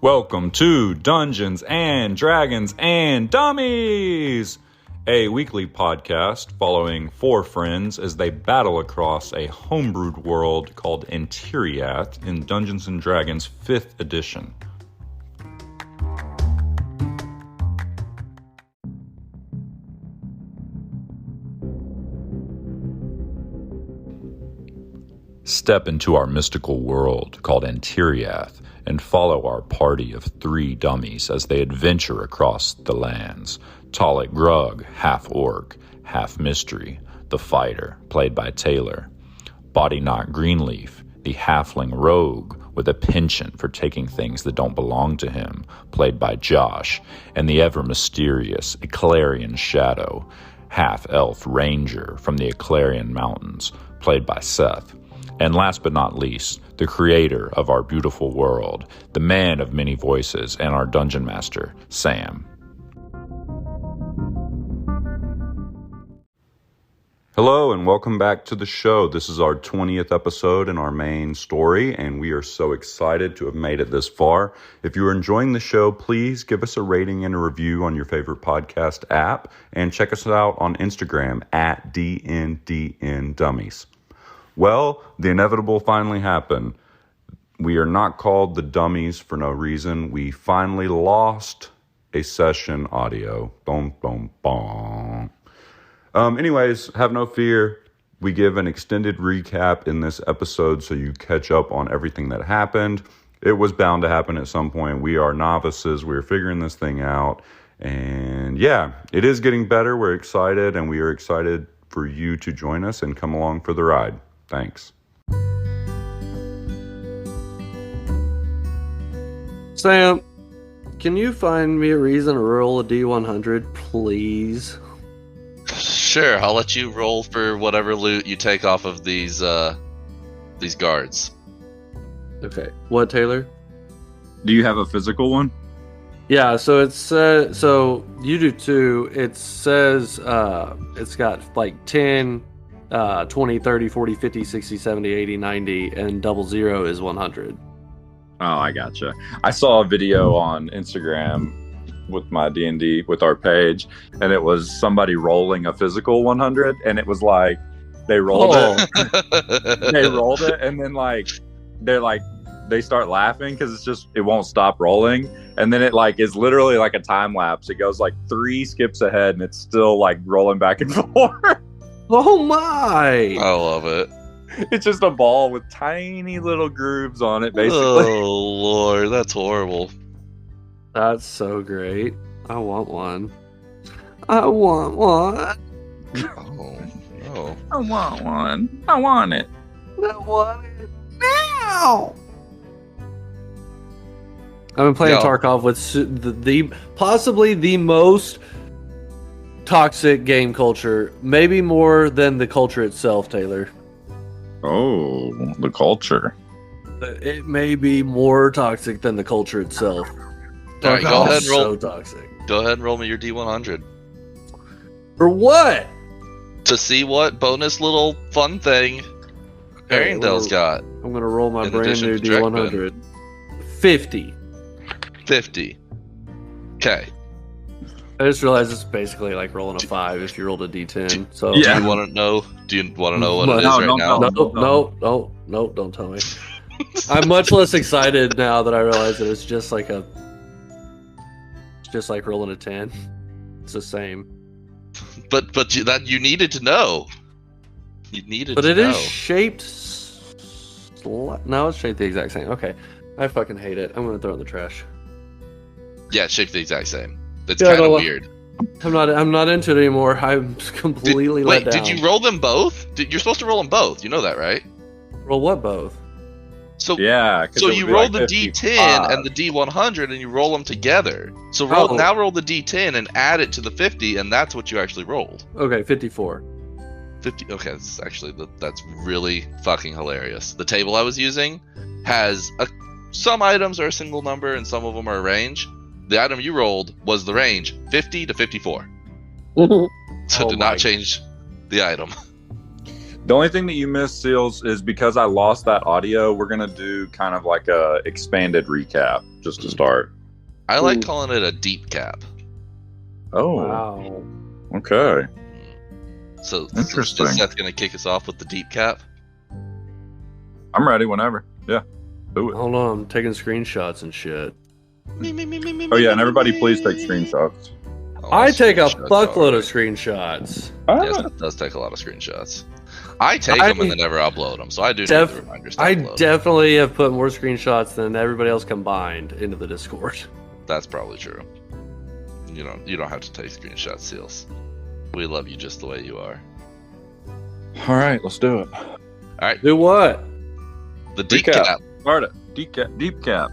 Welcome to Dungeons and Dragons and Dummies, a weekly podcast following four friends as they battle across a homebrewed world called Antiriath in Dungeons and Dragons 5th edition. Step into our mystical world called Antiriath and follow our party of three dummies as they adventure across the lands. Talik Grug, half-orc, half-mystery, the fighter, played by Taylor. Bodyknock Greenleaf, the halfling rogue with a penchant for taking things that don't belong to him, played by Josh. And the ever-mysterious Eclarian Shadow, half-elf ranger from the Eclarian Mountains, played by Seth. And last but not least, the creator of our beautiful world, the man of many voices, and our dungeon master, Sam. Hello and welcome back to the show. This is our 20th episode in our main story, and we are so excited to have made it this far. If you are enjoying the show, please give us a rating and a review on your favorite podcast app, and check us out on Instagram at DNDNDummies. Well, the inevitable finally happened. We are not called the Dummies for no reason. We finally lost a session audio. Boom, boom, boom. Anyways, have no fear. We give an extended recap in this episode so you catch up on everything that happened. It was bound to happen at some point. We are novices. We're figuring this thing out. And yeah, it is getting better. We're excited, and we are excited for you to join us and come along for the ride. Thanks. Sam, can you find me a reason to roll a D100, please? Sure, I'll let you roll for whatever loot you take off of these guards. Okay. What, Taylor? Do you have a physical one? Yeah, so it's so you do too. It says it's got like 10, 20, 30, 40, 50, 60, 70, 80, 90, and 00 is 100. Oh, I gotcha. I saw a video on Instagram with my D&D, with our page, and it was somebody rolling a physical 100, and it was like, they rolled it, and then they start laughing because it won't stop rolling, and then it is literally like a time lapse. It goes like 3 skips ahead, and it's still like rolling back and forth. Oh my! I love it. It's just a ball with tiny little grooves on it, basically. Oh Lord, that's horrible. That's so great. I want one. I want one. Oh no. I want one. I want it. I want it now. I've been playing Tarkov with the possibly the most toxic game culture, maybe more than the culture itself, Taylor. Oh, the culture. It may be more toxic than the culture itself. All right, go ahead and roll. So toxic. Go ahead and roll me your D100 For what? to see what bonus little fun thing Arendale's got. I'm gonna roll my In brand addition new to Drekman. D100. 50. 50. Okay. I just realized it's basically like rolling a 5 if you rolled a D10. So Do you want to know? Do you want to know what it is right now? No, don't tell me. I'm much less excited now that I realize that it's just like rolling a 10. It's the same. But you needed to know. You needed But to it know. is shaped. No, it's shaped the exact same. Okay, I fucking hate it. I'm gonna throw it in the trash. Yeah, it's shaped the exact same. That's Yeah, kind of no, weird. I'm not into it anymore. I'm completely let down. Did you roll them both? You're supposed to roll them both. You know that, right? roll what both? So Yeah. So you roll the D10 and the D100 and you roll them together. So now roll the D10 and add it to the 50, and that's what you actually rolled. Okay, 54. 50. Okay, that's really fucking hilarious. The table I was using has some items are a single number and some of them are a range. The item you rolled was the range 50 to 54. So did not change the item. The only thing that you missed, Seals, is because I lost that audio, we're going to do kind of like a expanded recap just to start. I like calling it a deep cap. Oh, Wow. okay. So Interesting. is Seth going to kick us off with the deep cap? I'm ready whenever. Yeah, do it. Hold on, I'm taking screenshots and shit. Oh, yeah, and everybody please take screenshots. I take a Screenshots fuckload already. of screenshots. Yes, it does take a lot of screenshots. I take them and then never upload them, so I do need the reminders to I upload. definitely have put more screenshots than everybody else combined into the Discord. That's probably true. You don't have to take screenshots, Seals. We love you just the way you are. All right, let's do it. All right, Do what? the deep Recap. cap. Start it. Deep cap. Deep cap.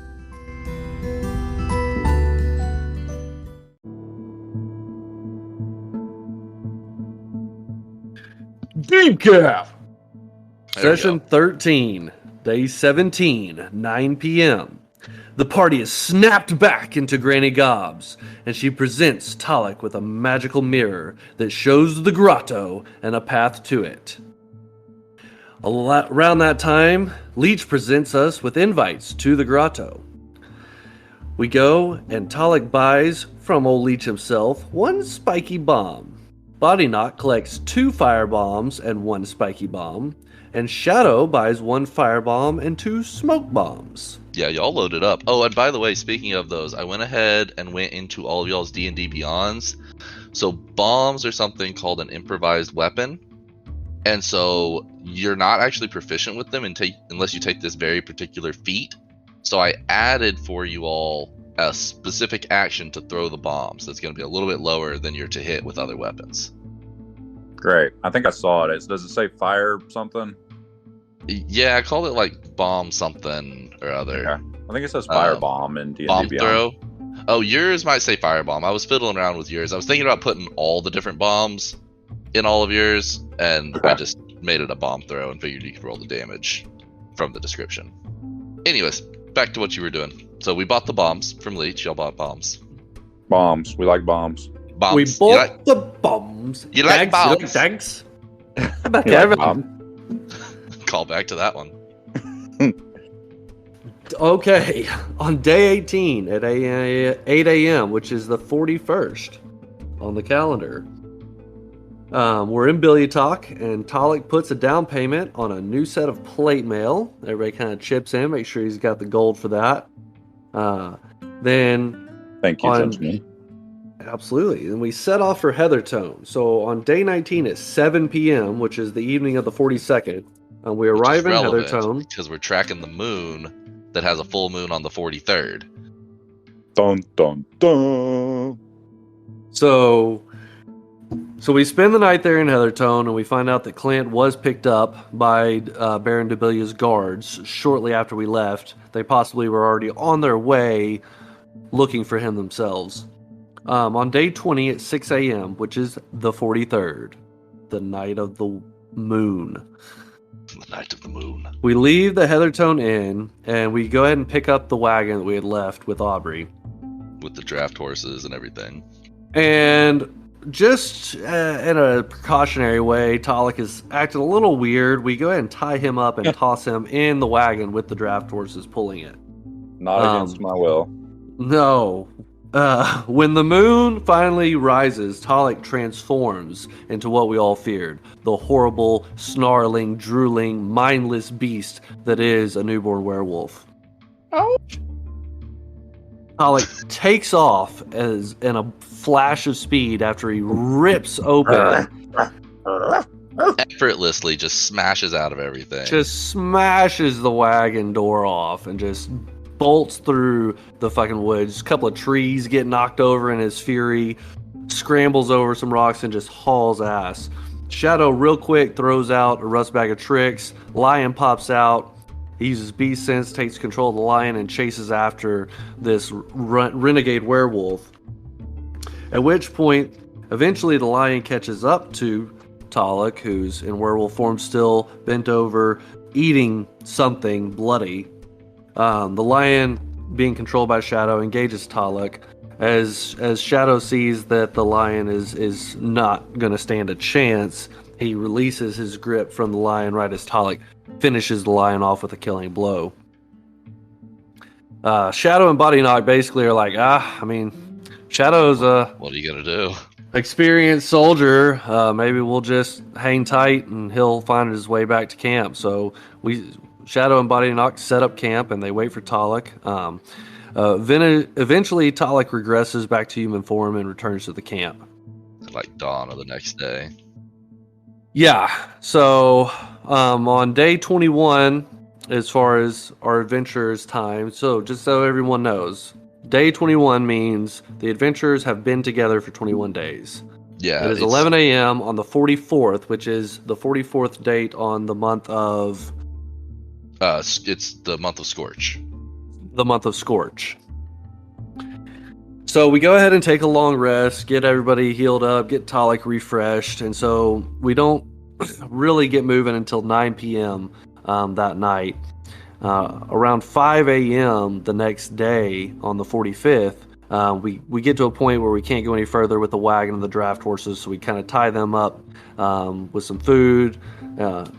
Deep cap. There we Session go. 13, day 17, 9 p.m. The party is snapped back into Granny Gob's, and she presents Talik with a magical mirror that shows the grotto and a path to it. Around that time, Leech presents us with invites to the grotto. We go, and Talik buys from old Leech himself one spiky bomb. Body Knock collects 2 fire bombs and 1 spiky bomb, and Shadow buys 1 fire bomb and 2 smoke bombs. Yeah, y'all loaded up. Oh, and by the way, speaking of those, I went ahead and went into all of y'all's D&D Beyonds. So bombs are something called an improvised weapon. And so you're not actually proficient with them unless you take this very particular feat. So I added for you all a specific action to throw the bombs. That's going to be a little bit lower than your to hit with other weapons. Great. I think I saw it. Does it say fire something? Yeah, I called it like bomb something or other. Okay. I think it says firebomb in D&D Bomb Beyond. throw. Oh, yours might say firebomb. I was fiddling around with yours. I was thinking about putting all the different bombs in all of yours, and Okay. I just made it a bomb throw and figured you could roll the damage from the description. Anyways, back to what you were doing. So we bought the bombs from Leech. Y'all bought bombs. Bombs. We like bombs. Bombs. We You bought like- the bombs. You like bombs? You like dags? How about You like that? bombs? Call back to that one. Okay, on day 18 at 8 a.m., which is the 41st on the calendar, we're in Billy Talk, and Talik puts a down payment on a new set of plate mail. Everybody kind of chips in, make sure he's got the gold for that. Then, Thank you, On- gentlemen. absolutely, and we set off for Heathertone. So on day 19 at 7 p.m., which is the evening of the 42nd, we Which is arrive in relevant Heathertone. because we're tracking the moon that has a full moon on the 43rd. Dun, dun, dun. So we spend the night there in Heathertone, and we find out that Clint was picked up by Baron Debilia's guards shortly after we left. They possibly were already on their way looking for him themselves. On day 20 at 6 a.m., which is the 43rd, the night of the moon, The night of the moon. we leave the Heathertone Inn, and we go ahead and pick up the wagon that we had left with Aubrey. With the draft horses and everything. And just in a precautionary way, Talik is acting a little weird. We go ahead and tie him up and toss him in the wagon with the draft horses pulling it. Not against my will. No. When the moon finally rises, Talik transforms into what we all feared, the horrible, snarling, drooling, mindless beast that is a newborn werewolf. Oh. Talik takes off as in a flash of speed after he rips open, Effortlessly just smashes out of everything. just smashes the wagon door off, and just bolts through the fucking woods. A couple of trees get knocked over in his fury, scrambles over some rocks, and just hauls ass. Shadow, real quick, throws out a rust bag of tricks. Lion pops out. He uses beast sense, takes control of the lion, and chases after this renegade werewolf. At which point, eventually the lion catches up to Talik, who's in werewolf form still, bent over, eating something bloody. The lion, being controlled by Shadow, engages Talik. As Shadow sees that the lion is not going to stand a chance, he releases his grip from the lion right as Talik finishes the lion off with a killing blow. Shadow and Body Knock basically are like, Shadow's What are you gonna do? experienced soldier. Maybe we'll just hang tight and he'll find his way back to camp. So Shadow and Body Knock set up camp and they wait for Talik. Eventually, Talik regresses back to human form and returns to the camp. Like dawn of the next day. Yeah. So on day 21, as far as our adventurers' time, so just so everyone knows, day 21 means the adventurers have been together for 21 days. Yeah. It is 11 a.m. on the 44th, which is the 44th date on the month of... it's the month of Scorch. The month of Scorch. So we go ahead and take a long rest, get everybody healed up, get Talik refreshed, and so we don't really get moving until 9 p.m. That night. Around 5 a.m. the next day on the 45th, we get to a point where we can't go any further with the wagon and the draft horses, so we kind of tie them up with some food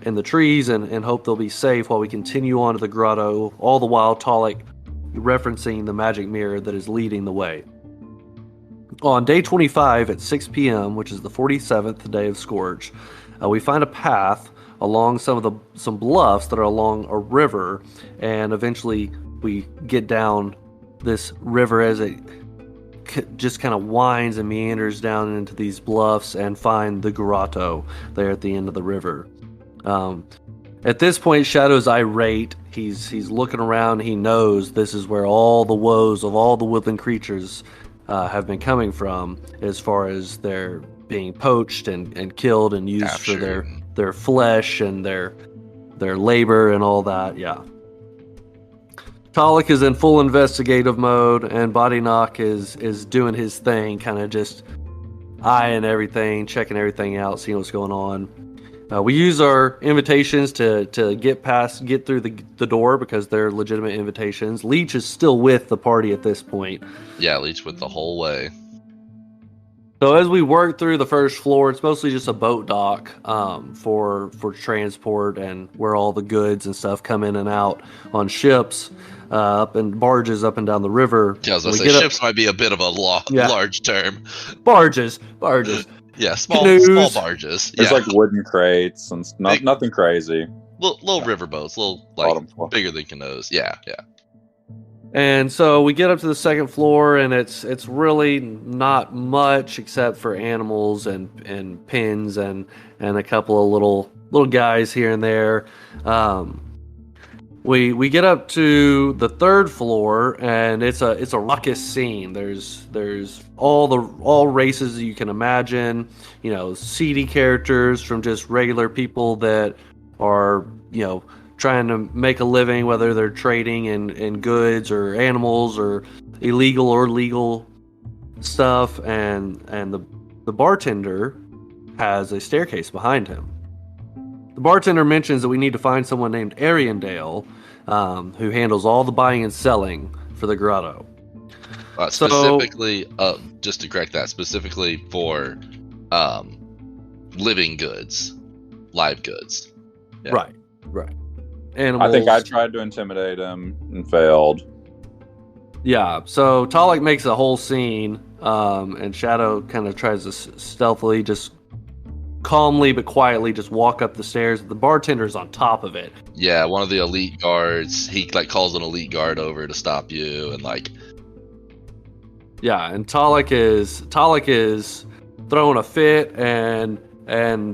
in the trees and hope they'll be safe while we continue on to the grotto, all the while Talik referencing the magic mirror that is leading the way. On day 25 at 6 p.m., which is the 47th day of Scorch, we find a path along some bluffs that are along a river, and eventually we get down this river as it just kind of winds and meanders down into these bluffs and find the grotto there at the end of the river. At this point, Shadow's irate. He's looking around. He knows this is where all the woes of all the woodland creatures have been coming from, as far as they're being poached and killed and used Captured. for their flesh and their labor and all that. Yeah. Talik is in full investigative mode, and Body Knock is doing his thing, kind of just eyeing everything, checking everything out, seeing what's going on. We use our invitations to get through the door because they're legitimate invitations. Leech is still with the party at this point. Yeah, Leech went the whole way. So as we work through the first floor, it's mostly just a boat dock for transport and where all the goods and stuff come in and out on ships, up and barges up and down the river. Yeah, I was gonna say ships might be a bit of a large term. Barges. Yeah, small barges. There's Yeah. like wooden crates and nothing crazy. Little river boats, bigger than canoes. Yeah. And so we get up to the second floor, and it's really not much except for animals and pins and a couple of little guys here and there. We get up to the third floor, and it's a ruckus scene. There's all races you can imagine. You know, seedy characters from just regular people that are, you know, trying to make a living, whether they're trading in goods or animals or illegal or legal stuff, and the bartender has a staircase behind him. The bartender mentions that we need to find someone named Ariandale, who handles all the buying and selling for the grotto. Specifically, just to correct that, specifically for living goods, live goods. Yeah. Right. Animals. I think I tried to intimidate him and failed. Yeah, so Talik makes a whole scene, and Shadow kind of tries to stealthily, just calmly but quietly, just walk up the stairs. The bartender's on top of it. Yeah, one of the elite guards, he calls an elite guard over to stop you, and Yeah, and Talik is throwing a fit, and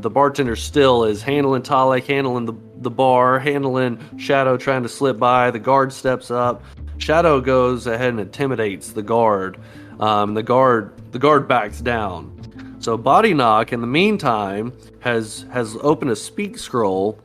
the bartender still is handling Talik, handling the bar, handling Shadow trying to slip by. The guard steps up. Shadow goes ahead and intimidates the guard. The guard backs down. So Body Knock, in the meantime, has opened a speak scroll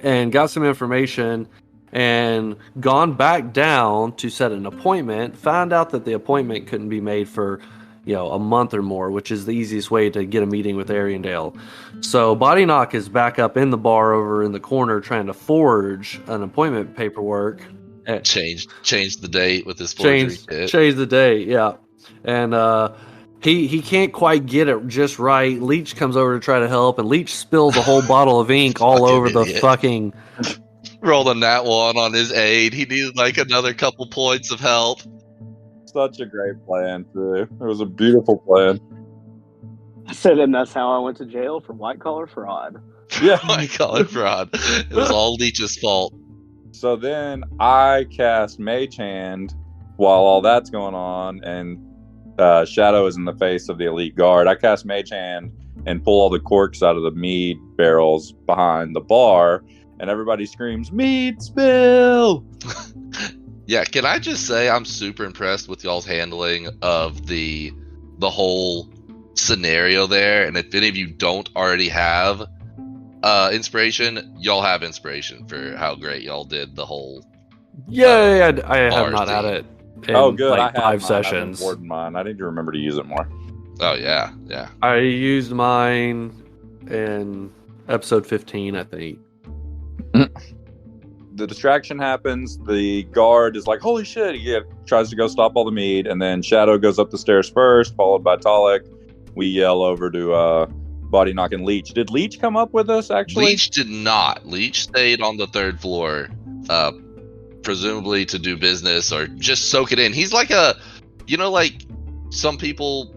and got some information and gone back down to set an appointment. Found out that the appointment couldn't be made for, a month or more, which is the easiest way to get a meeting with Ariandale. So Body Knock is back up in the bar over in the corner trying to forge an appointment paperwork. change the date with his forgery kit. Change the date, yeah. And He can't quite get it just right. Leech comes over to try to help, and Leech spills a whole bottle of ink all Fucking over the idiot. fucking. Rolled a nat 1 on his aid. He needed like another couple points of help. Such a great plan, too. It was a beautiful plan. I said, and that's how I went to jail for white collar fraud. Yeah. My God, fraud. It was all Leech's fault. So then I cast Mage Hand while all that's going on, and Shadow is in the face of the elite guard. I cast Mage Hand and pull all the corks out of the mead barrels behind the bar, and everybody screams, "Mead spill!" Yeah, can I just say I'm super impressed with y'all's handling of the whole scenario there. And if any of you don't already have inspiration, y'all have inspiration for how great y'all did the whole. Yeah, I have Bars not had team. it in Oh, good. like I 5 have sessions. I've been mine. I need to remember to use it more. Oh yeah, yeah. I used mine in episode 15, I think. The distraction happens. The guard is like, "Holy shit!" He tries to go stop all the mead, and then Shadow goes up the stairs first, followed by Talik. We yell over to Body Knock and Leech. Did Leech come up with us, actually? Leech did not. Leech stayed on the 3rd floor, presumably to do business or just soak it in. He's like like some people,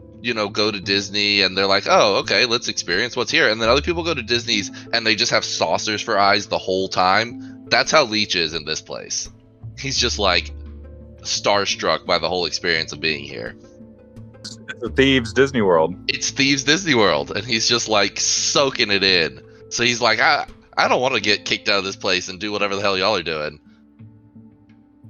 go to Disney and they're like, oh, okay, let's experience what's here. And then other people go to Disney's and they just have saucers for eyes the whole time. That's how Leech is in this place. He's just like starstruck by the whole experience of being here. It's a Thieves Disney World. It's Thieves Disney World, and he's just like soaking it in. So he's like, I don't want to get kicked out of this place and do whatever the hell y'all are doing.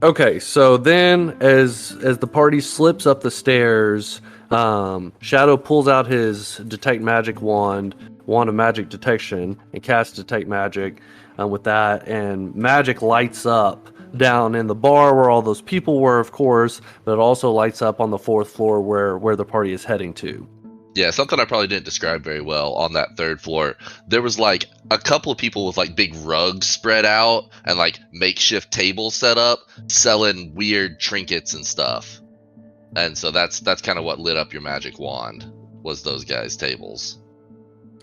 Okay, so then as the party slips up the stairs, Shadow pulls out his detect magic wand of magic detection, and casts detect magic with that, and magic lights up down in the bar where all those people were, of course, but it also lights up on the 4th floor where the party is heading to. Yeah, something I probably didn't describe very well on that 3rd floor. There was like a couple of people with like big rugs spread out and like makeshift tables set up, selling weird trinkets and stuff. And so that's kind of what lit up your magic wand, was those guys' tables.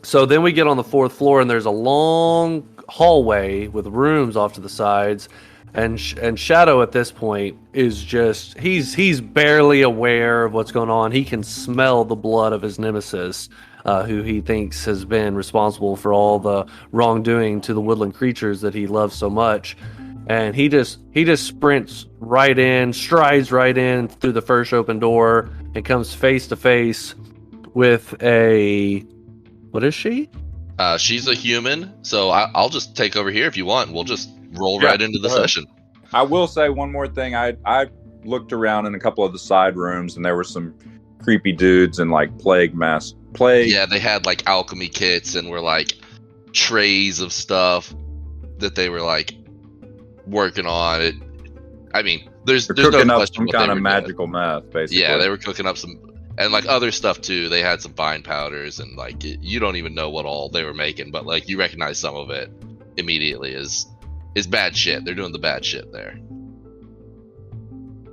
So then we get on the 4th floor, and there's a long hallway with rooms off to the sides, and Shadow at this point is just he's barely aware of what's going on. He can smell the blood of his nemesis, who he thinks has been responsible for all the wrongdoing to the woodland creatures that he loves so much. And he just strides right in through the first open door and comes face to face with what is she? She's a human, so I'll just take over here if you want. We'll just roll right into the session. I will say one more thing. I looked around in a couple of the side rooms, and there were some creepy dudes in like plague. Yeah, they had like alchemy kits and were like trays of stuff that they were like working on. There's no cooking up question some what kind they of were magical meth, basically. Yeah, they were cooking up some, and like other stuff too. They had some vine powders, and like you don't even know what all they were making, but like you recognize some of it immediately is bad shit. They're doing the bad shit there.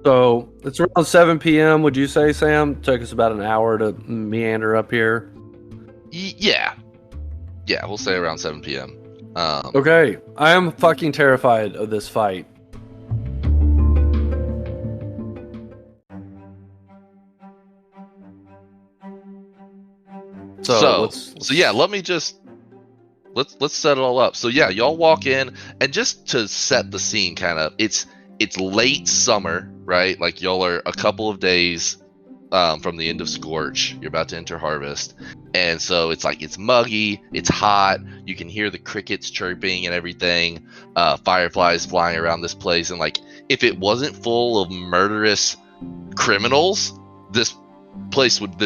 So it's around 7 p.m. Would you say, Sam? Took us about an hour to meander up here. Yeah, we'll say around 7 p.m. Okay, I am fucking terrified of this fight. So yeah, let me just let's set it all up. So yeah, y'all walk in, and just to set the scene, kind of, it's late summer, right? Like y'all are a couple of days from the end of Scorch. You're about to enter Harvest, and so it's like it's muggy, it's hot. You can hear the crickets chirping and everything. Fireflies flying around this place, and like if it wasn't full of murderous criminals, this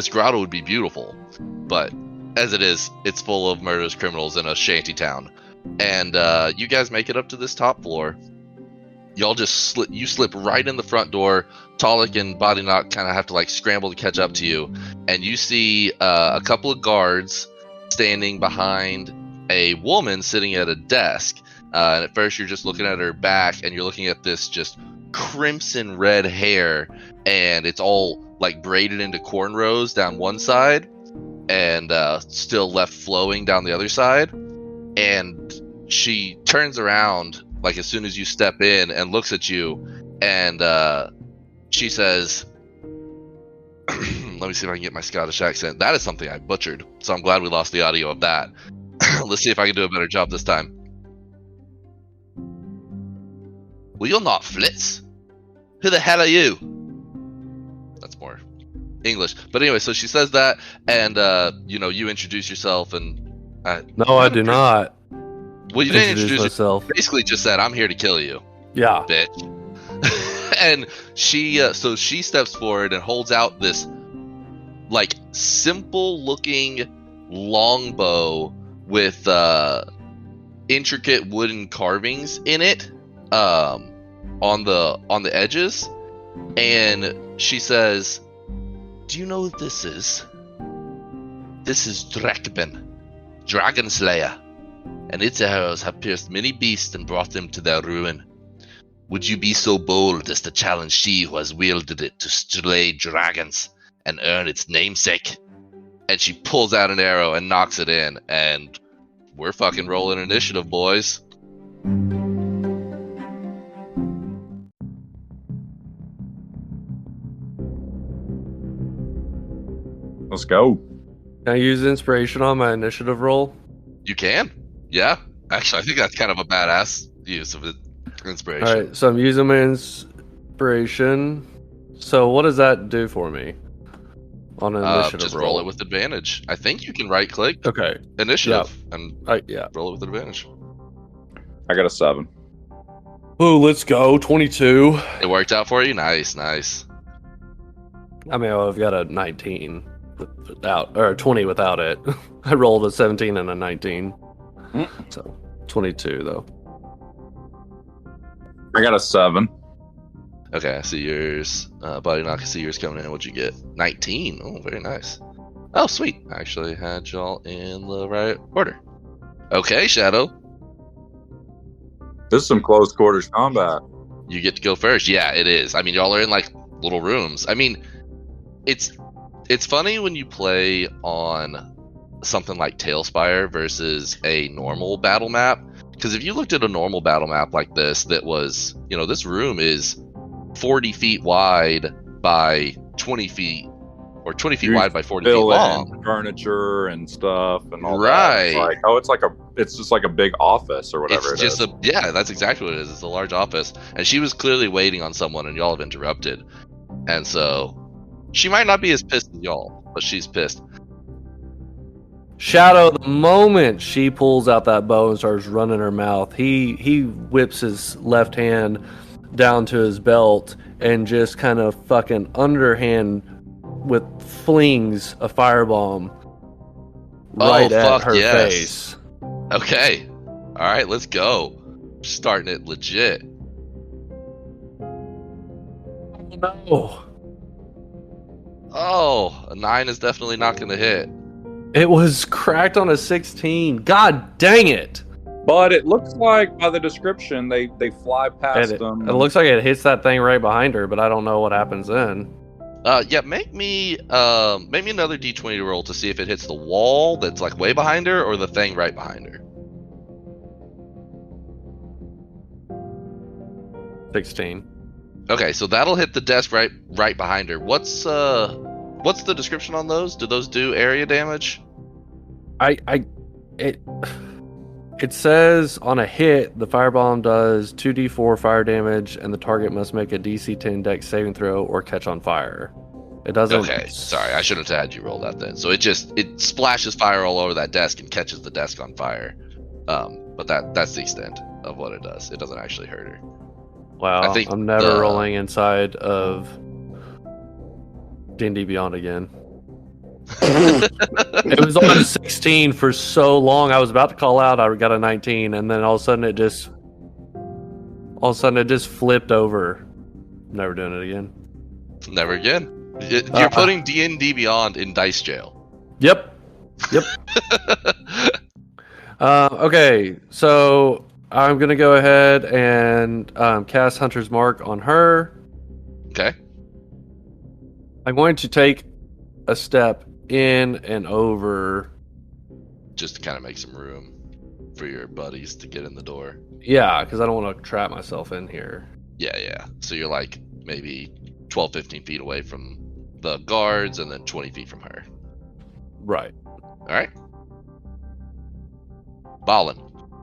grotto would be beautiful. But as it is, it's full of murderous criminals in a shanty town. And you guys make it up to this top floor. Y'all just slip right in the front door. Talik and Body Knock kind of have to like scramble to catch up to you. And you see a couple of guards standing behind a woman sitting at a desk. And at first you're just looking at her back, and you're looking at this just crimson red hair, and it's all like braided into cornrows down one side, and still left flowing down the other side. And she turns around like as soon as you step in and looks at you, and she says, let me see if I can get my Scottish accent. That is something I butchered, so I'm glad we lost the audio of that. Let's see if I can do a better job this time. Well, you're not Flitz. Who the hell are you? That's more English. But anyway, so she says that, and you introduce yourself, and No, I do not. Well, you didn't introduce myself. yourself. Basically, just said, "I'm here to kill you." Yeah. Bitch. And she steps forward and holds out this like simple looking longbow with intricate wooden carvings in it on the edges, and she says, "Do you know what this is? This is Drekben, Dragon Slayer, and its arrows have pierced many beasts and brought them to their ruin. Would you be so bold as to challenge she who has wielded it to slay dragons and earn its namesake?" And she pulls out an arrow and knocks it in, and we're fucking rolling initiative, boys. Let's go. Can I use inspiration on my initiative roll? You can. Yeah. Actually, I think that's kind of a badass use of it. Inspiration. All right, so I'm using my inspiration. So what does that do for me on an initiative just roll? roll it with advantage. I think you can right click Okay. initiative and Yeah. roll it with advantage. I got a 7. Oh, let's go. 22. It worked out for you? Nice. I mean, I've got a 19 without, or 20 without it. I rolled a 17 and a 19. So 22 though. I got a 7. Okay, I see yours. Body knock, I see yours coming in. What'd you get? 19. Oh, very nice. Oh, sweet. I actually had y'all in the right order. Okay, Shadow. This is some close quarters combat. You get to go first. Yeah, it is. I mean, y'all are in like little rooms. I mean, it's funny when you play on something like Tailspire versus a normal battle map. Because if you looked at a normal battle map like this, that was, this room is 40 feet wide by 20 feet, or 20 feet wide by 40 feet long. Furniture and stuff and all right. that. It's just like a big office or whatever It's just yeah, that's exactly what it is. It's a large office. And she was clearly waiting on someone, and y'all have interrupted. And so she might not be as pissed as y'all, but she's pissed. Shadow, the moment she pulls out that bow and starts running her mouth, he whips his left hand down to his belt and just kind of fucking underhand with flings a firebomb right at her face. Okay. All right, let's go. Starting it legit. No. Oh, a 9 is definitely not going to hit. It was cracked on a 16. God dang it. But it looks like, by the description, they fly past them. It looks like it hits that thing right behind her, but I don't know what happens then. Yeah, make me another D20 to roll to see if it hits the wall that's like way behind her or the thing right behind her. 16. Okay, so that'll hit the desk right behind her. What's the description on those? Do those do area damage? It says on a hit, the firebomb does 2d4 fire damage, and the target must make a DC 10 dex saving throw or catch on fire. It doesn't. Okay, sorry, I shouldn't have had you roll that then. So it splashes fire all over that desk and catches the desk on fire. But that's the extent of what it does. It doesn't actually hurt her. Wow, I think I'm never rolling inside of D&D Beyond again. It was on a 16 for so long. I was about to call out. I got a 19, and then all of a sudden it just flipped over. Never doing it again. Never again. You're putting D&D Beyond in dice jail. Yep. Okay, so I'm gonna go ahead and cast Hunter's Mark on her. Okay. I'm going to take a step in and over. Just to kind of make some room for your buddies to get in the door. Yeah, because I don't want to trap myself in here. Yeah. So you're like maybe 12, 15 feet away from the guards and then 20 feet from her. Right. All right. Balin.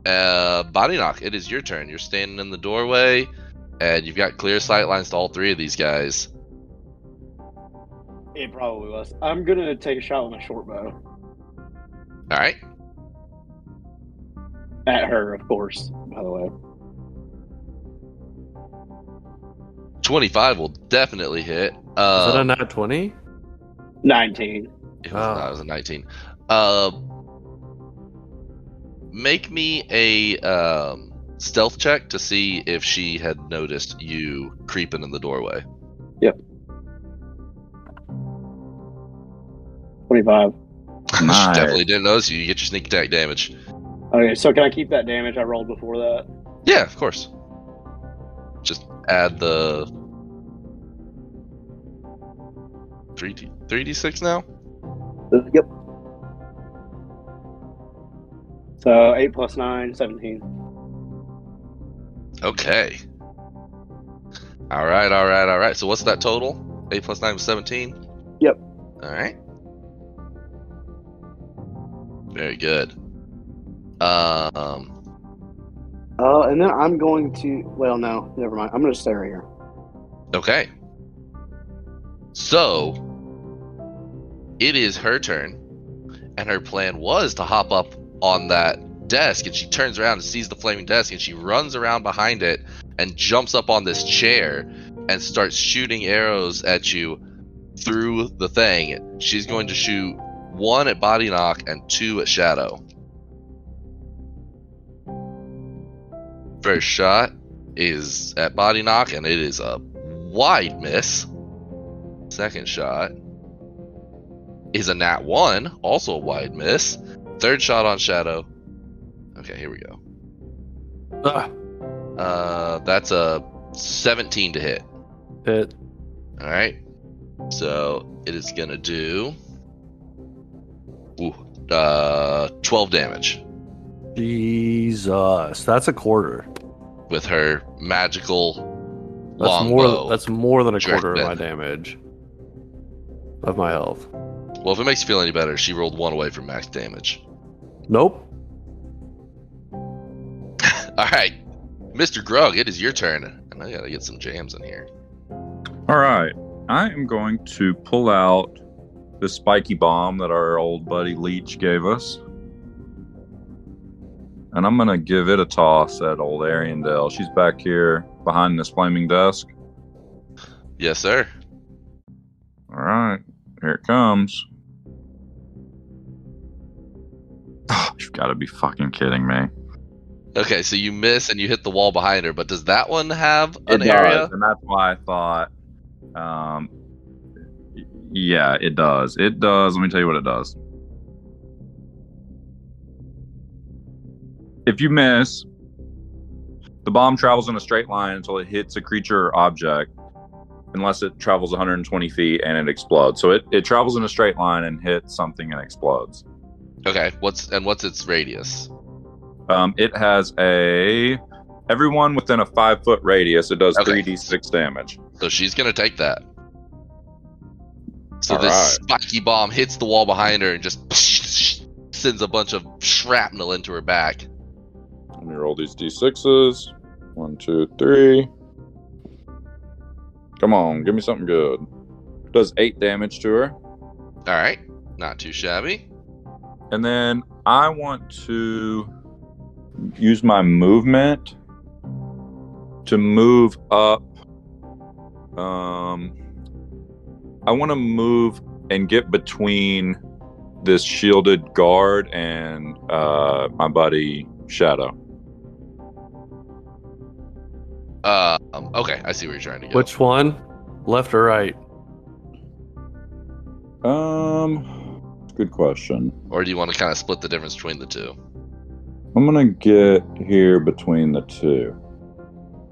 Body knock. It is your turn. You're standing in the doorway, and you've got clear sight lines to all three of these guys. It probably was. I'm gonna take a shot with my short bow All right. at her, of course. By the way, 25 will definitely hit. Is that a nat 20? 19. It was a 19. Make me a stealth check to see if she had noticed you creeping in the doorway. Yep. 25. She Nice. definitely didn't notice you. You get your sneak attack damage. Okay, so can I keep that damage I rolled before that? Yeah, of course. Just add the 3d6 now. Yep. So 8 plus 9, 17. Okay. All right. So what's that total? 8 plus 9 was 17? Yep. All right. Very good. And then I'm going to. Well, no, never mind. I'm going to stay right here. Okay. So, it is her turn, and her plan was to hop up on that desk, and she turns around and sees the flaming desk, and she runs around behind it and jumps up on this chair and starts shooting arrows at you through the thing. She's going to shoot 1 at body knock and 2 at shadow. First shot is at body knock, and it is a wide miss. Second shot is a nat 1, also a wide miss. Third shot on shadow. Okay, here we go. That's a 17 to hit. Hit. All right. So it is gonna do 12 damage Jesus, that's a quarter. with her magical That's longbow. That's more than a direct quarter of my hit. damage of my health. Well, if it makes you feel any better, she rolled 1 away from max damage. Nope. All right, Mr. Grug, it is your turn, and I gotta get some jams in here. All right. I am going to pull out the spiky bomb that our old buddy Leech gave us. And I'm going to give it a toss at old Ariandel. She's back here behind this flaming desk. Yes, sir. All right. Here it comes. Oh, you've got to be fucking kidding me. Okay, so you miss and you hit the wall behind her, but does that one have It an does, area? and that's why I thought, yeah, it does. It does. Let me tell you what it does. If you miss, the bomb travels in a straight line until it hits a creature or object, unless it travels 120 feet and it explodes. So it travels in a straight line and hits something and explodes. Okay, what's its radius? It has everyone within a 5-foot radius. It does Okay. 3d6 damage. So she's gonna take that. So All this right. spiky bomb hits the wall behind her and just sends a bunch of shrapnel into her back. Let me roll these d6s. 1, 2, 3. Come on, give me something good. Does 8 damage to her. All right, not too shabby. And then I want to use my movement to move up. I want to move and get between this shielded guard and my buddy Shadow. Okay, I see where you're trying to go. Which one? Left or right? Good question. Or do you want to kind of split the difference between the two? I'm gonna get here between the two.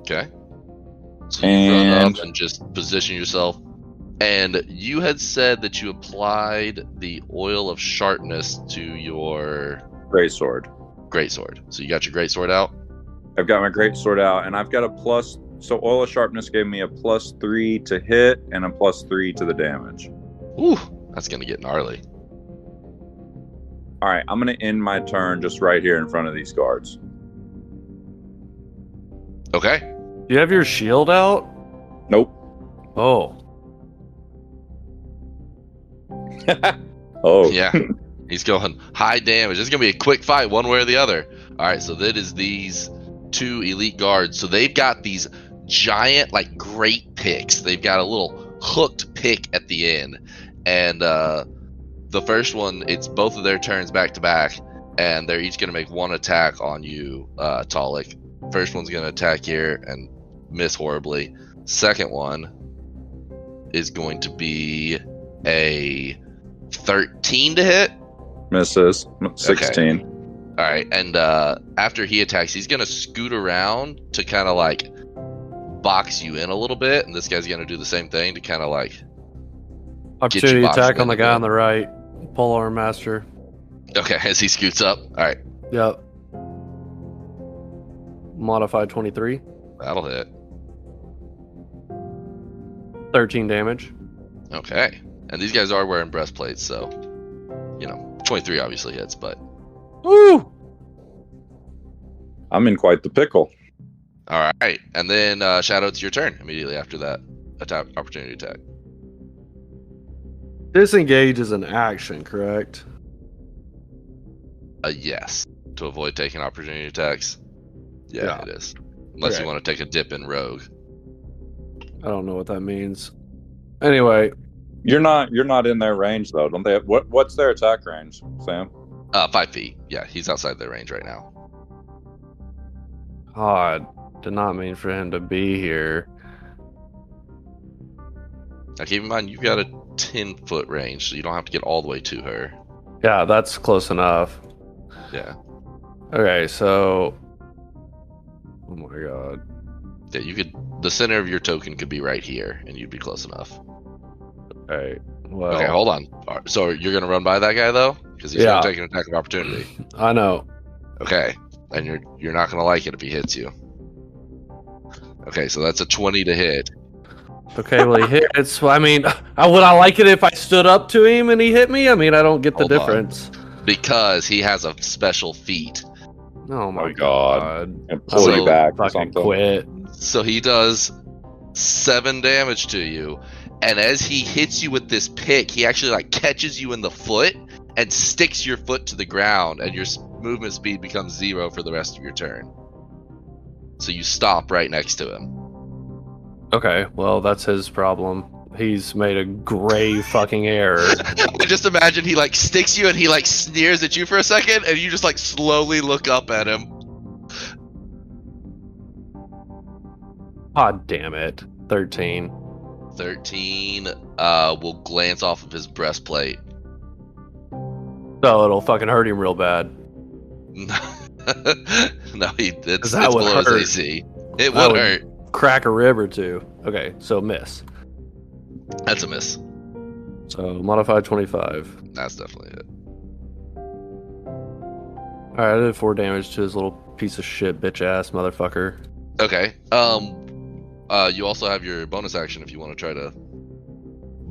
Okay. So you run up and just position yourself. And you had said that you applied the oil of sharpness to your Greatsword. greatsword. So you got your greatsword out? I've got my greatsword out, and I've got a plus. So oil of sharpness gave me a +3 to hit and a +3 to the damage. Ooh, that's gonna get gnarly. All right, I'm gonna end my turn just right here in front of these guards. Okay. Do you have your shield out? Nope. Oh. Oh. Yeah. He's going high damage. It's gonna be a quick fight, one way or the other. All right, so that is these two elite guards. So they've got these giant, like, great picks. They've got a little hooked pick at the end, and the first one, it's both of their turns back to back, and they're each gonna make one attack on you, Talik. First one's gonna attack here and miss horribly. Second one is going to be a 13 to hit. Misses. 16. All right, and after he attacks, he's gonna scoot around to kind of like box you in a little bit, and this guy's gonna do the same thing to kind of like Opportunity boxed attack in on the the guy middle. on the right. Polearm Master. Okay, as he scoots up. All right, Yep. Modified 23. that'll hit. 13 damage. Okay, and these guys are wearing breastplates, so 23 obviously hits, but Woo! I'm in quite the pickle. all right. And then Shadow, it's your turn immediately after that opportunity attack. Disengage is an action, correct? Yes, to avoid taking opportunity attacks. Yeah, Yeah. it is. Unless Okay. you want to take a dip in rogue. I don't know what that means. Anyway, You're not in their range though, don't they? What's their attack range, Sam? 5 feet. Yeah, he's outside their range right now. God, did not mean for him to be here. Now keep in mind, you've got a 10-foot range, so you don't have to get all the way to her. Yeah, that's close enough. Yeah. Okay, so. Oh my god. Yeah, you could. The center of your token could be right here, and you'd be close enough. Okay, well. Okay, hold on. All right, so you're gonna run by that guy though, because he's Yeah. gonna take an attack of opportunity. I know. Okay, and you're not gonna like it if he hits you. Okay, so that's a 20 to hit. Okay, well, he hits. I mean, would I like it if I stood up to him and he hit me? I mean, I don't get the Hold on. difference. Because he has a special feat. Oh my Oh, God. god. And pull So, you back or Fucking something. quit. So he does 7 damage to you, and as he hits you with this pick, he actually like catches you in the foot and sticks your foot to the ground, and your movement speed becomes 0 for the rest of your turn. So you stop right next to him. Okay, well, that's his problem. He's made a grave fucking error. Just imagine he like sticks you and he like sneers at you for a second, and you just like slowly look up at him. God damn it. 13. 13 will glance off of his breastplate. So it'll fucking hurt him real bad. No, it's That would below his hurt. AC. It That would would- hurt. Crack a rib or two. Okay, so miss. That's a miss. So modified 25. That's definitely it. Alright, I did 4 damage to his little piece of shit bitch ass motherfucker. Okay. You also have your bonus action if you want to try to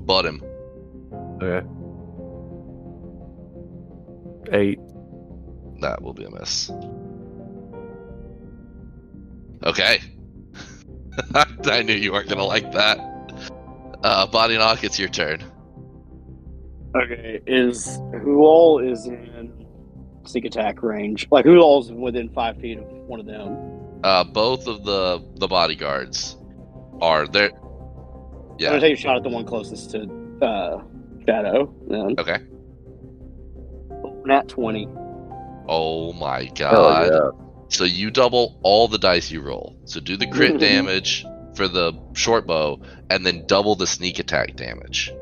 butt him. Okay. 8. That will be a miss. Okay. I knew you weren't gonna like that. Body knock, it's your turn. Okay, who all is in sneak attack range? Like, who all is within 5 feet of one of them? Both of the bodyguards are there. I'm Yeah. gonna take a shot at the one closest to Shadow. Then. Okay. Nat 20. Oh my Oh, god. yeah. So you double all the dice you roll. So do the crit damage for the short bow, and then double the sneak attack damage.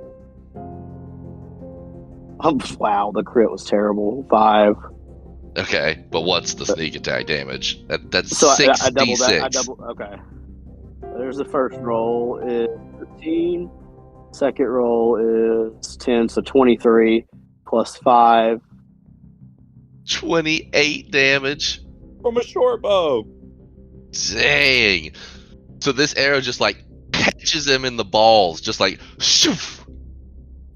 Wow, the crit was terrible. 5. Okay, but what's the sneak attack damage? That's So six I doubled that. I d6. double. Okay. There's the first roll is 13. Second roll is 10, so 23 plus 5. 28 damage. From a short bow. Dang. So this arrow just like catches him in the balls, just like shoof.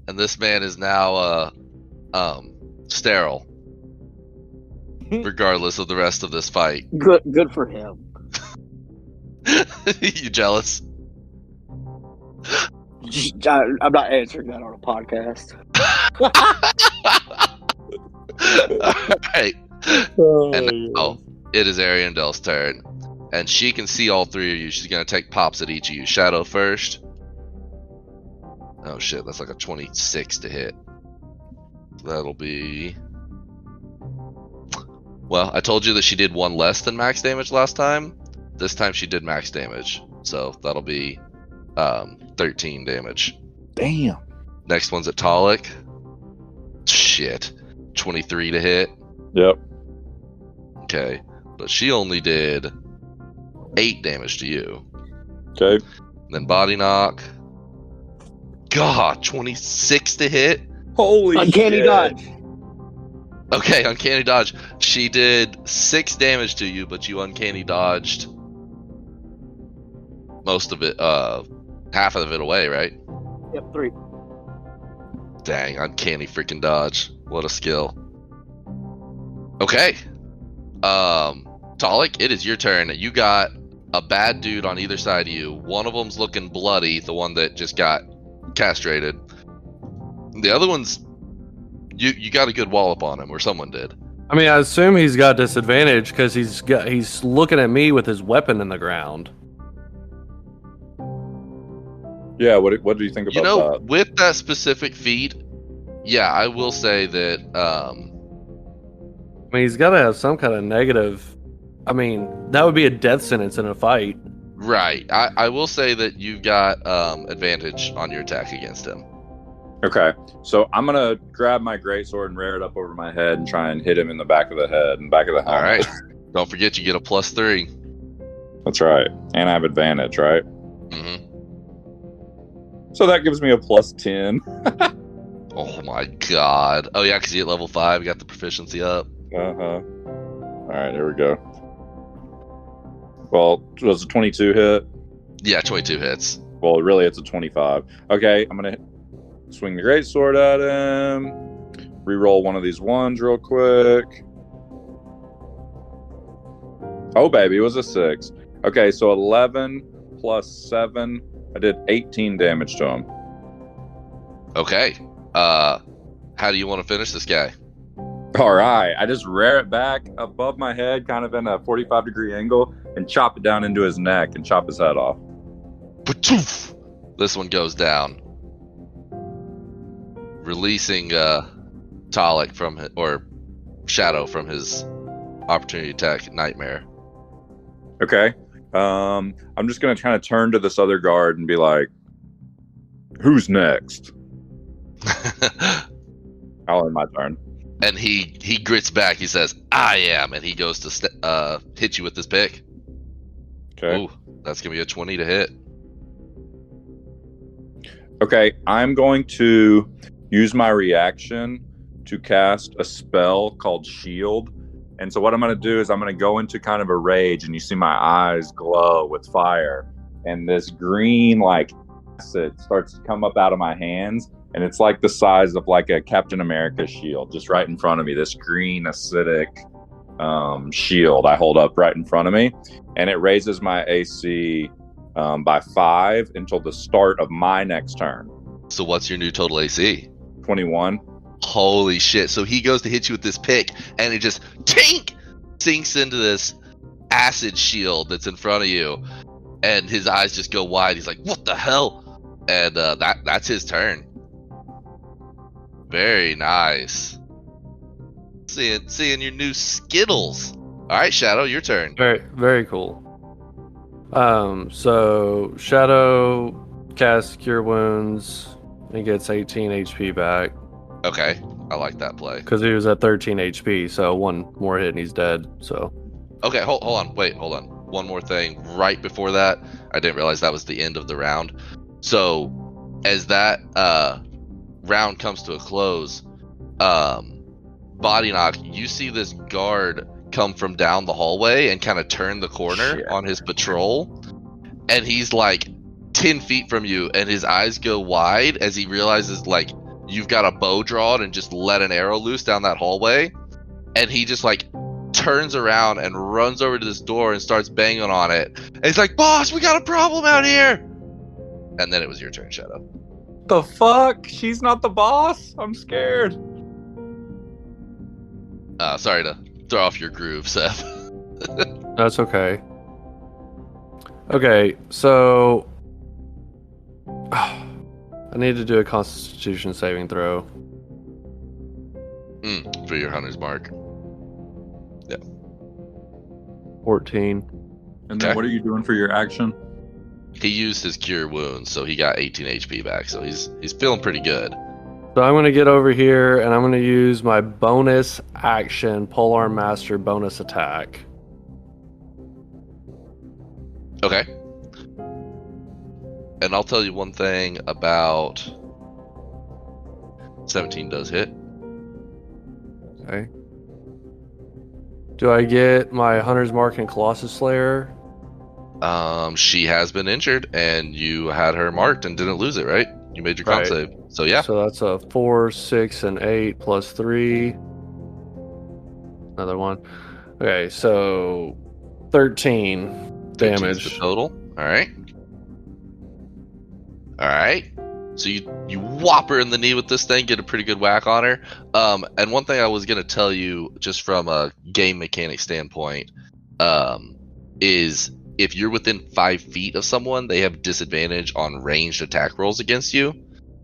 And this man is now sterile. Regardless of the rest of this fight. Good for him. You jealous? I'm not answering that on a podcast. Alright. And now it is Ariandel's turn. And she can see all three of you. She's going to take pops at each of you. Shadow first. Oh shit, that's like a 26 to hit. That'll be... Well, I told you that she did one less than max damage last time. This time she did max damage. So that'll be 13 damage. Damn. Next one's at Talik. Shit. 23 to hit. Yep. Okay. But she only did 8 damage to you. Okay. Then body knock. God, 26 to hit. Holy Uncanny shit. dodge. Okay, uncanny dodge. She did 6 damage to you, but you uncanny dodged most of it, half of it away, right? Yep, 3. Dang, uncanny freaking dodge. What a skill. Okay. Talik, it is your turn. You got a bad dude on either side of you. One of them's looking bloody, the one that just got castrated. The other one's you got a good wallop on him, or someone did. I mean, I assume he's got disadvantage because he's looking at me with his weapon in the ground. Yeah, what do you think about that? With that specific feat, yeah, I will say that I mean, he's got to have some kind of negative. I mean, that would be a death sentence in a fight. right. I will say that you've got advantage on your attack against him. Okay, so I'm gonna grab my greatsword and rear it up over my head and try and hit him in the back of the head and back of the helmet. All right. Don't forget you get a +3. That's right, and I have advantage, right? Mm-hmm. So that gives me a +10. Oh my god. Oh yeah, because you at level 5, you got the proficiency up. All right, here we go. Well, was a 22 hit? Yeah, 22 hits. Well, really, it's a 25. Okay, I'm gonna swing the greatsword at him. Reroll one of these ones real quick. Oh, baby, it was a 6. Okay, so 11 plus 7. I did 18 damage to him. Okay. How do you want to finish this guy? All right, I just rear it back above my head, kind of in a 45-degree angle, and chop it down into his neck and chop his head off. Patoof! This one goes down. Releasing Talik from or Shadow from his opportunity attack nightmare. Okay. I'm just gonna kind of turn to this other guard and be like, "Who's next?" I'll end my turn. And he grits back. He says, "I am," and he goes to hit you with this pick. Okay. Ooh, that's gonna be a 20 to hit. Okay, I'm going to use my reaction to cast a spell called Shield. And so what I'm going to do is I'm going to go into kind of a rage, and you see my eyes glow with fire. And this green, like, acid starts to come up out of my hands. And it's like the size of like a Captain America shield just right in front of me. This green acidic shield I hold up right in front of me. And it raises my AC by 5 until the start of my next turn. So what's your new total AC? 21. Holy shit. So he goes to hit you with this pick, and it just tink sinks into this acid shield that's in front of you. And his eyes just go wide. He's like, what the hell? And that's his turn. Very nice. Seeing your new Skittles. All right, Shadow, your turn. Very, very cool. So Shadow casts Cure Wounds and gets 18 HP back. Okay. I like that play. Because he was at 13 HP, so one more hit and he's dead. So Okay, hold on. Wait, hold on. One more thing. Right before that, I didn't realize that was the end of the round. So, as that round comes to a close, Body Knock, you see this guard come from down the hallway and kind of turn the corner on his patrol, and he's like 10 feet from you, and his eyes go wide as he realizes like you've got a bow drawn and just let an arrow loose down that hallway, and he just like turns around and runs over to this door and starts banging on it. And he's like, "Boss, we got a problem out here." And then it was your turn, Shadow. The fuck? She's not the boss? I'm scared. Sorry to throw off your groove, Seth. that's okay. Okay, so I need to do a Constitution saving throw. For your hunter's mark. 14. And then Okay. what are you doing for your action? He used his cure wounds, so he got 18 HP back. So he's feeling pretty good. So I'm going to get over here and I'm going to use my bonus action Polearm Master bonus attack. Okay. And I'll tell you one thing about 17 does hit. Okay. Do I get my Hunter's Mark and Colossus Slayer? She has been injured, and you had her marked and didn't lose it, right? You made your con Right. save. So yeah. So that's a 4, 6, and 8 plus 3. Another one. Okay, so 13 13's damage. the total. All right. All right. So you whop her in the knee with this thing, get a pretty good whack on her. And one thing I was gonna tell you, just from a game mechanic standpoint, is if you're within 5 feet of someone, they have disadvantage on ranged attack rolls against you.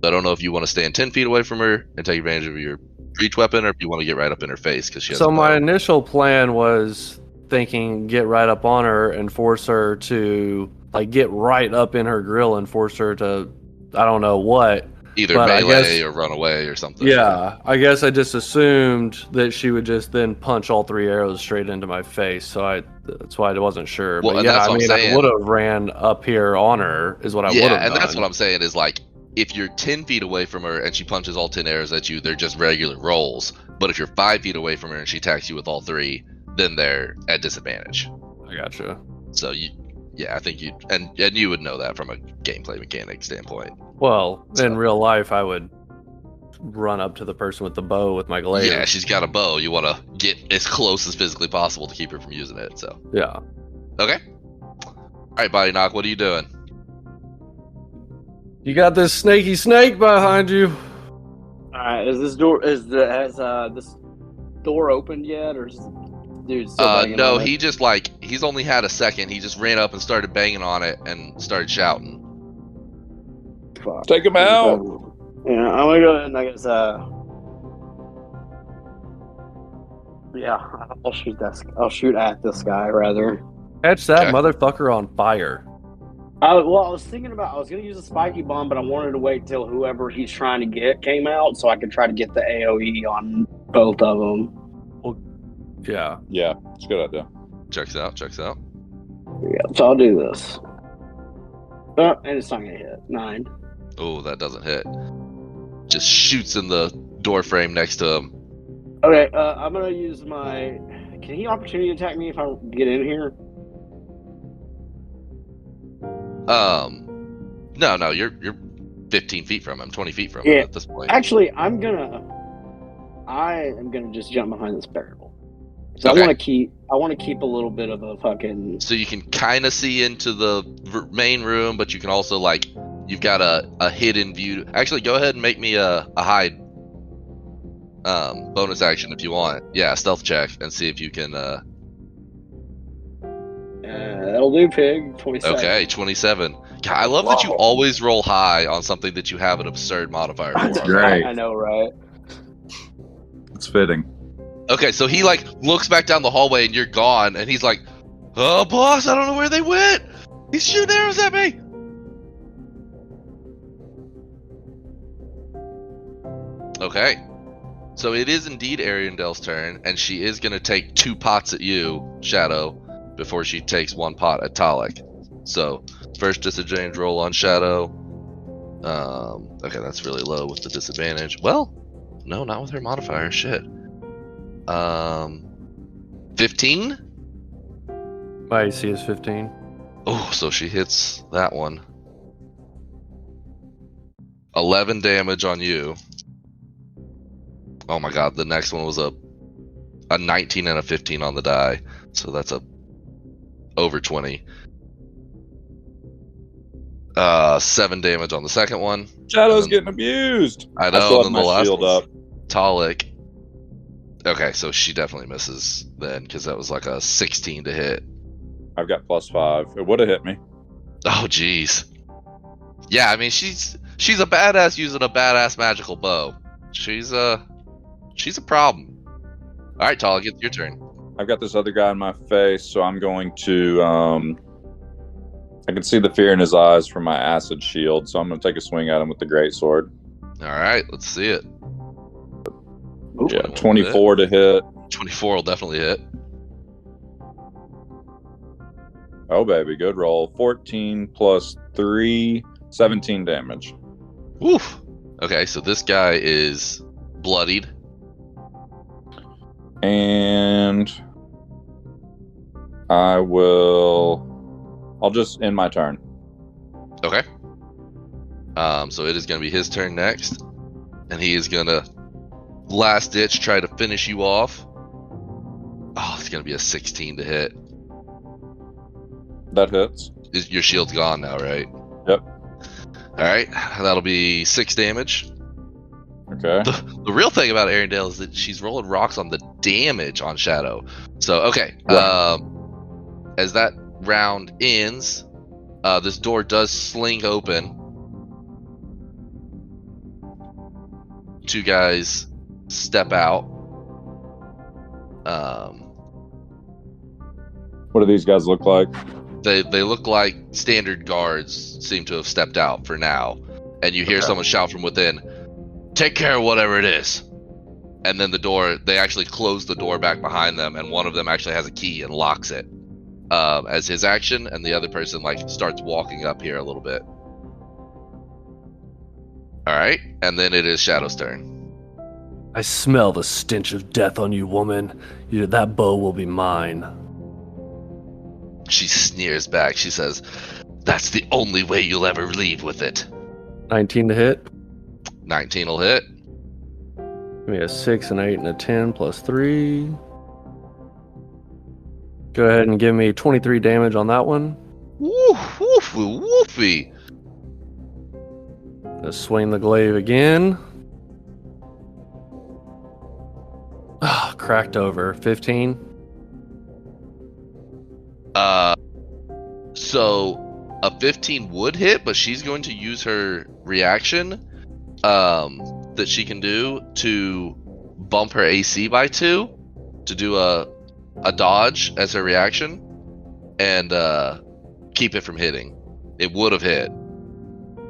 So I don't know if you want to stand 10 feet away from her and take advantage of your reach weapon, or if you want to get right up in her face because she has. So a my bow. initial plan was thinking get right up on her and force her to like get right up in her grill and force her to I don't know what. Either but I melee guess- or run away or something. Yeah, I guess I just assumed that she would just then punch all 3 arrows straight into my face. So that's why I wasn't sure. Well, but and yeah, that's I what I'm mean, I saying. would have ran up here on her is what I would have Yeah, done. and that's what I'm saying is like, if you're 10 feet away from her and she punches all 10 arrows at you, they're just regular rolls. But if you're 5 feet away from her and she attacks you with all 3, then they're at disadvantage. I gotcha. So I think you and you would know that from a gameplay mechanic standpoint. Well, So- in real life, I would run up to the person with the bow with my glaive. Yeah, she's got a bow. You want to get as close as physically possible to keep her from using it. So Yeah. okay, all right, Body Knock, what are you doing? You got this snaky snake behind you. Alright, has this door opened yet, or is this dude still banging No, on it? he just he's only had a second. He just ran up and started banging on it and started shouting. Fuck. Take him out. Yeah, I'm gonna go ahead and I guess yeah, I'll shoot at this guy rather. Catch that Okay. motherfucker on fire. I was thinking about I was gonna use a spiky bomb, but I wanted to wait till whoever he's trying to get came out so I could try to get the AoE on both of them. Yeah. Yeah, it's a good idea. Checks out. Yeah, so I'll do this. And it's not gonna hit. 9. Oh, that doesn't hit. Just shoots in the door frame next to him. Okay, I'm gonna use my. Can he opportunity attack me if I get in here? No, you're 15 feet from him, 20 feet from him Yeah. at this point. Actually, I am gonna just jump behind this barrel. So Okay. I want to keep a little bit of a fucking. So you can kind of see into the main room, but you can also you've got a hidden view. Actually, go ahead and make me a hide bonus action if you want. Yeah, stealth check and see if you can. That'll do, pig. 27. Okay, 27. God, I love that you Whoa. always roll high on something that you have an absurd modifier for. Great. I know, right? It's fitting. Okay, so he looks back down the hallway and you're gone, and he's like, "Oh, boss, I don't know where they went. He's shooting arrows at me." Okay, So it is indeed Ariandel's turn, and she is going to take 2 pots at you, Shadow, before she takes 1 pot at Talik. So first disadvantage roll on Shadow. Okay, that's really low with the disadvantage. Well, no, not with her modifier. Shit. 15? My AC is 15. Oh, so she hits that one. 11 damage on you. Oh my god, the next one was a 19 and a 15 on the die. So that's a over 20. 7 damage on the second one. Shadow's getting abused. I know, still and have then the my last shield one's up. Talik. Okay, so she definitely misses then, because that was like a 16 to hit. I've got +5. It would have hit me. Oh, jeez. Yeah, I mean, she's a badass using a badass magical bow. She's a problem. All right, Talik, it's your turn. I've got this other guy in my face, so I'm going to. I can see the fear in his eyes from my acid shield, so I'm going to take a swing at him with the greatsword. All right, let's see it. Yeah, 24 to hit. 24 will definitely hit. Oh, baby, good roll. 14 plus 3, 17 damage. Woof. Okay, so this guy is bloodied. And I'll just end my turn. Okay. So it is going to be his turn next, and he is going to last ditch try to finish you off. Oh, it's going to be a 16 to hit. That hits. Your shield's gone now, right? Yep. All right, that'll be 6 damage. Okay. The real thing about Arendelle is that she's rolling rocks on the damage on Shadow. So, okay. Right. As that round ends, this door does sling open. 2 guys step out. What do these guys look like? They look like standard guards seem to have stepped out for now. And you hear someone shout from within, "Take care of whatever it is." And then they actually close the door back behind them, and one of them actually has a key and locks it as his action, and the other person starts walking up here a little bit. Alright, and then it is Shadow's turn. I smell the stench of death on you, woman. That bow will be mine. She sneers back. She says, "That's the only way you'll ever leave with it." 19 to hit. 19 will hit. Give me a 6, an 8, and a 10 plus 3. Go ahead and give me 23 damage on that one. Woof, woofy, woofy. Let's swing the glaive again. Ah, cracked over. 15. So a 15 would hit, but she's going to use her reaction that she can do to bump her AC by 2 to do a dodge as her reaction and keep it from hitting. It would have hit.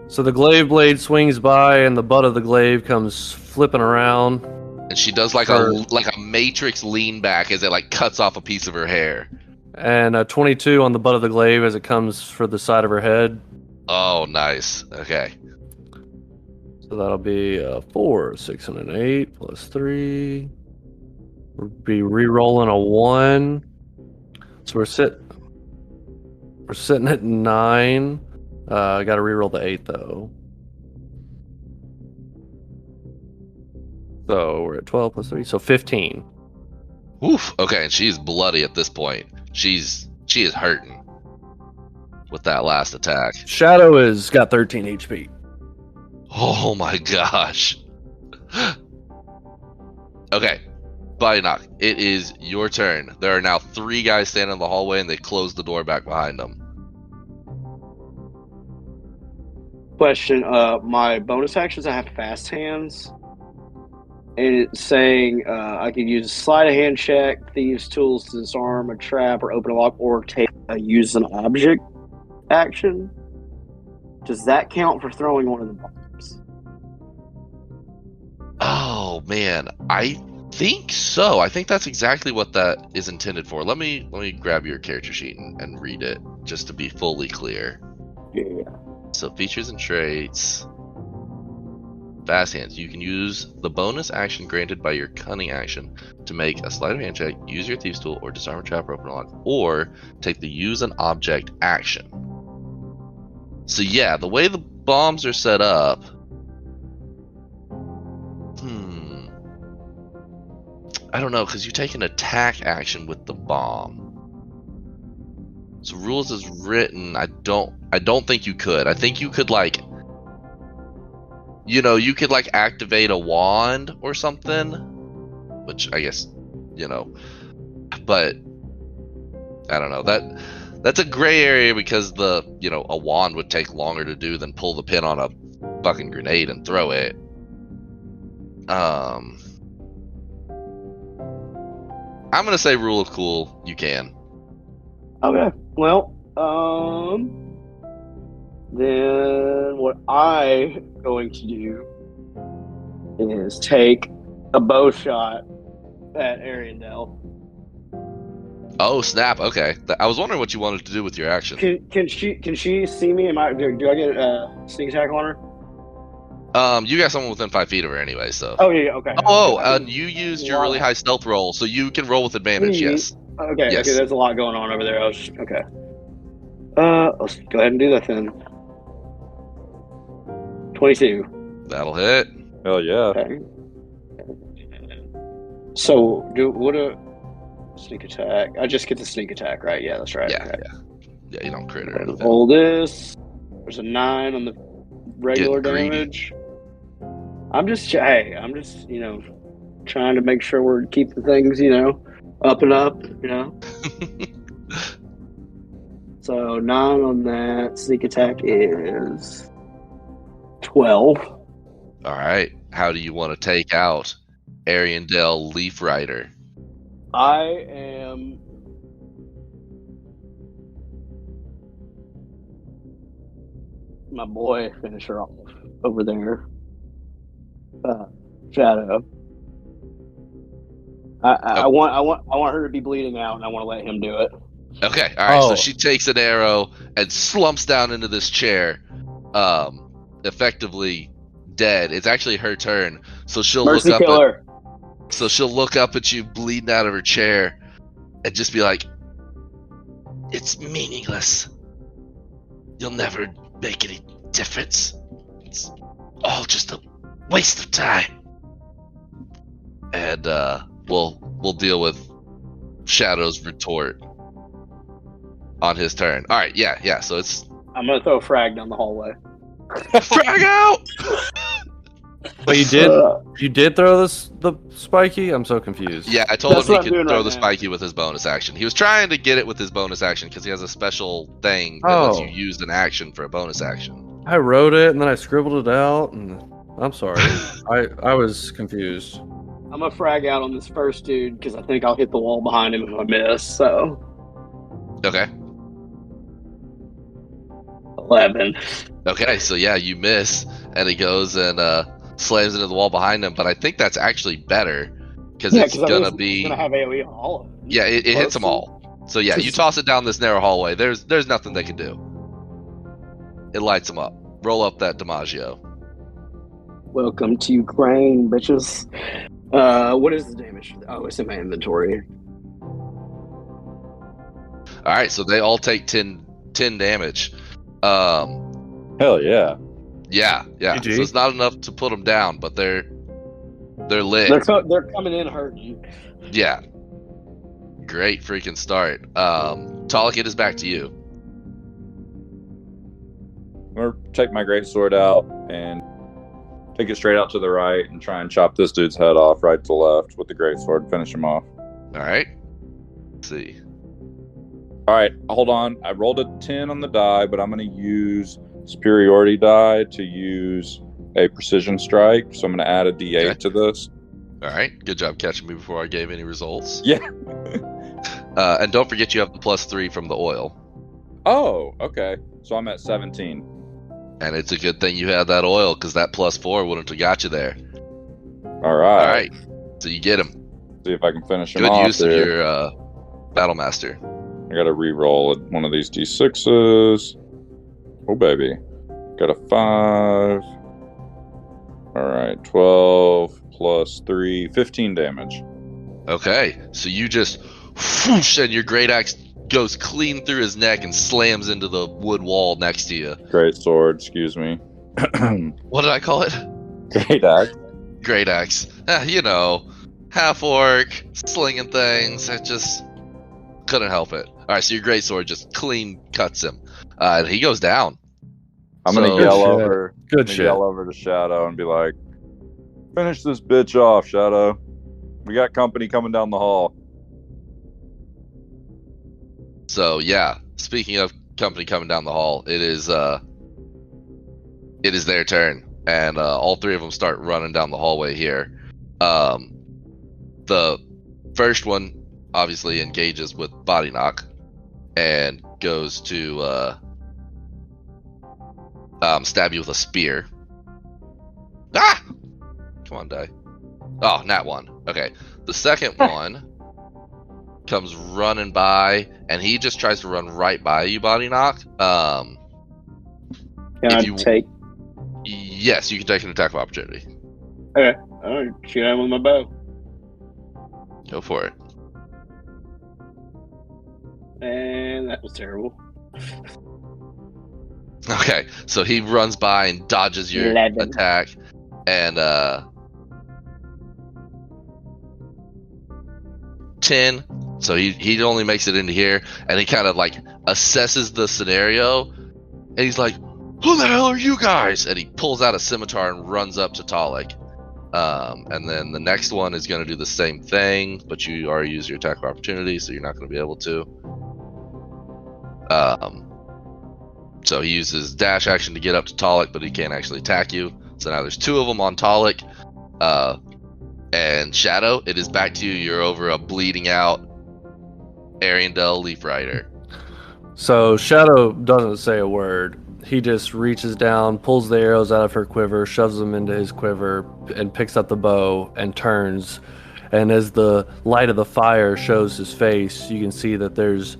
So the glaive blade swings by, and the butt of the glaive comes flipping around. And she does like a Matrix lean back as it cuts off a piece of her hair. And a 22 on the butt of the glaive as it comes for the side of her head. Oh, nice. Okay. So that'll be a 4, 6, and an 8 plus 3. We'll be re-rolling a 1. So we're sitting at 9. I got to re-roll the 8 though. So we're at 12 plus 3, so 15. Oof. Okay, and she's bloody at this point. She is hurting with that last attack. Shadow has got 13 HP. Oh my gosh. Okay, Body Knock, it is your turn. There are now 3 guys standing in the hallway, and they close the door back behind them. Question: my bonus actions, I have fast hands, and it's saying I could use a sleight of hand check, thieves' tools to disarm a trap or open a lock, or use an object action. Does that count for throwing one of the bombs? Oh Oh man, I think so. I think that's exactly what that is intended for. Let me grab your character sheet and read it just to be fully clear. Yeah. So features and traits. Fast hands. You can use the bonus action granted by your cunning action to make a sleight of hand check, use your thieves tool, or disarm a trap or open a lock, or take the use an object action. So yeah, the way the bombs are set up. I don't know, because you take an attack action with the bomb. So rules as written, I don't think you could. I think you could you could activate a wand or something, which I guess, but I don't know. That's a gray area because a wand would take longer to do than pull the pin on a fucking grenade and throw it. I'm gonna say rule of cool. You can. Okay. Well, then what I'm going to do is take a bow shot at Ariandel. Oh snap! Okay, I was wondering what you wanted to do with your action. Can she see me? Do I get a sneak attack on her? You got someone within 5 feet of her anyway, so. Oh yeah, okay. You used your really high stealth roll, so you can roll with advantage. Yes. Okay. Yes. Okay. There's a lot going on over there. Okay. Let's go ahead and do that then. 22. That'll hit. Hell yeah. Okay. So what a sneak attack. I just get the sneak attack, right? Yeah, that's right. Yeah, okay. yeah. You don't crit or anything. Roll this. There's a 9 on the regular Getting damage. I'm just trying to make sure we're keeping things, up and up, So 9 on that. Sneak attack is 12. All right. How do you want to take out Ariandel Leaf Rider? I am my boy finisher off over there. Shadow. I want her to be bleeding out, and I want to let him do it. Okay. All right. So she takes an arrow and slumps down into this chair, effectively dead. It's actually her turn, so she'll Mercy look up. killer. So she'll look up at you, bleeding out of her chair, and just be like, "It's meaningless. You'll never make any difference. It's all just a waste of time." And we'll deal with Shadow's retort on his turn. All right, yeah. So it's I'm gonna throw a frag down the hallway. frag out. But you did throw the spiky? I'm so confused. Yeah, I told That's him what he I'm could doing throw right the now. spiky with his bonus action. He was trying to get it with his bonus action because he has a special thing that lets you use an action for a bonus action. I wrote it and then I scribbled it out, and I'm sorry. I was confused. I'm gonna frag out on this first dude because I think I'll hit the wall behind him if I miss. So Okay. 11. Okay, so yeah, you miss, and he goes and slams into the wall behind him. But I think that's actually better because it's gonna It's be. gonna have AOE on all of them. Yeah, it hits them all. So yeah, you toss it down this narrow hallway. There's nothing they can do. It lights them up. Roll up that DiMaggio. Welcome to Ukraine, bitches. What is the damage? Oh, it's in my inventory. All right, so they all take 10 damage. Hell yeah. Yeah. GG. So it's not enough to put them down, but they're lit. They're coming in hurting. Yeah. Great freaking start. Talik, it is back to you. I'm going to take my greatsword out and take it straight out to the right and try and chop this dude's head off right to left with the greatsword, finish him off. All right. Let's see. All right, hold on. I rolled a 10 on the die, but I'm going to use superiority die to use a precision strike. So I'm going to add a D8 to this. All right. Good job catching me before I gave any results. Yeah. And don't forget you have the +3 from the oil. Oh, okay. So I'm at 17. And it's a good thing you had that oil because that +4 wouldn't have got you there. All right. All right. So you get him. See if I can finish him Good off use of here. your Battle Master. I got to re-roll one of these d6s. Oh, baby. Got a 5. All right. 12 plus 3. 15 damage. Okay. So you just whoosh, and your great axe goes clean through his neck and slams into the wood wall next to you. Great sword, excuse me. What did I call it? Great axe. Great axe. You know, half orc, slinging things. I just couldn't help it. All right, so your great sword just clean cuts him. And he goes down. I'm gonna So- yell Good over. Good I'm gonna shit. yell over to Shadow and be like, "Finish this bitch off, Shadow. We got company coming down the hall." So yeah, speaking of company coming down the hall, it is their turn, and all three of them start running down the hallway here. The first one obviously engages with body knock and goes to stab you with a spear. Ah! Come on, die. Oh, nat 1. Okay. The second one comes running by, and he just tries to run right by you, body knock. Can If I you- take? Yes, you can take an attack of opportunity. Okay, all right, shoot at him with my bow, Go for it. and that was terrible. Okay, so he runs by and dodges your 11. attack, and 10. So he only makes it into here, and he kind of like assesses the scenario, and he's like, "Who the hell are you guys?" And he pulls out a scimitar and runs up to Talik. And then the next one is going to do the same thing, but you already used your attack of opportunity, so you're not going to be able to. So he uses dash action to get up to Talik, but he can't actually attack you. So now there's 2 of them on Talik. And Shadow, it is back to you. You're over a bleeding out Ariandel Leaf Rider. So Shadow doesn't say a word. He just reaches down, pulls the arrows out of her quiver, shoves them into his quiver, and picks up the bow and turns. And as the light of the fire shows his face, you can see that there's